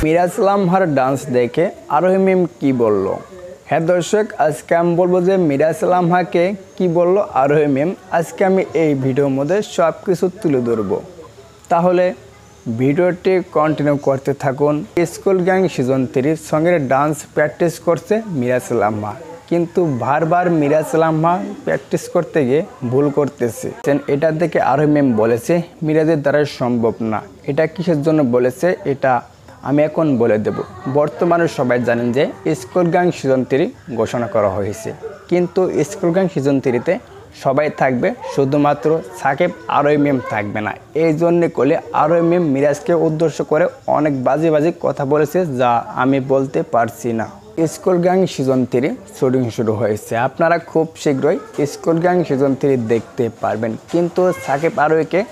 Miraj লামহার dance দেখে আরোহী মিম কি বলল? হ্যাঁ দর্শক, আজকে আমি বলবো যে মিরাজ লামহাকে কি বলল আরোহী মিম। আজকে আমি এই ভিডিওর মধ্যে সব কিছু তুলে ধরবো, তাহলে ভিডিওটি কন্টিনিউ করতে থাকুন। স্কুল গ্যাং সিজন 3 সঙ্গে ডান্স প্র্যাকটিস করছে মিরাজ লামহা, কিন্তু বারবার মিরাজ লামহা প্র্যাকটিস করতে গিয়ে ভুল করতেছে। এটা দেখে আরোহী মিম বলেছে মিরাজের দ্বারা সম্ভব না। এটা কিসের জন্য বলেছে এটা আমি এখন বলে দেব। বর্তমানে সবাই জানেন যে স্কুল গ্যাং সিজন 3 ঘোষণা করা হয়েছে, কিন্তু স্কুল গ্যাং সিজন 3-তে সবাই থাকবে, শুধুমাত্র সাকিব আরোহী মিম থাকবে না। এই জন্যে করলে আরোহী মিম মিরাজকে উদ্দেশ্য করে অনেক বাজে বাজে কথা বলেছে, যা আমি বলতে পারছি না। স্কুল গ্যাং সিজন 3 শুটিং শুরু হয়েছে, আপনারা খুব শীঘ্রই স্কুল গ্যাং সিজন 3 দেখতে পারবেন, কিন্তু সাকিব আরোহীকে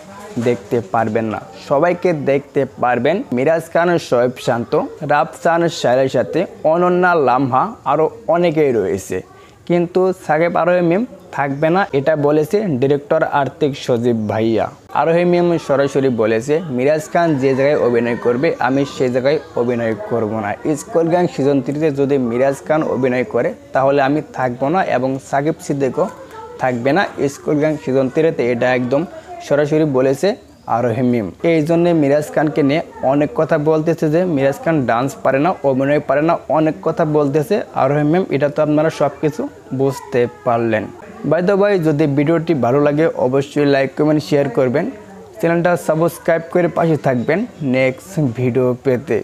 দেখতে পারবেন না। সবাইকে দেখতে পারবেন মিরাজ খান, শোয়েব শান্ত, রাফসান, সায়রার সাথে অনন্যা লামহা, আরও অনেকেই রয়েছে, কিন্তু সাকিব আরোহী মিম থাকবে না। এটা বলেছে ডিরেক্টর আর্থিক সজীব ভাইয়া। আরোহী মিম সরাসরি বলেছে মিরাজ খান যে জায়গায় অভিনয় করবে আমি সেই জায়গায় অভিনয় করব না। স্কুল গ্যাং সিজন 3-তে যদি মিরাজ খান অভিনয় করে তাহলে আমি থাকবো না, এবং সাকিব সিদ্দিকও থাকবে না স্কুল গ্যাং সিজন 3-তে। এটা একদম সরাসরি বলেছে আরোহী মিম। এই জন্যে মিরাজ খানকে নিয়ে অনেক কথা বলতেছে যে মিরাজ খান ডান্স পারে না, অভিনয় পারে না, অনেক কথা বলতেছে আরোহী মিম। এটা তো আপনারা সব কিছু বুঝতে পারলেন। বাই দ্য ওয়ে, যদি ভিডিওটি ভালো লাগে অবশ্যই লাইক কমেন্ট শেয়ার করবেন, চ্যানেলটা সাবস্ক্রাইব করে পাশে থাকবেন নেক্সট ভিডিও পেতে।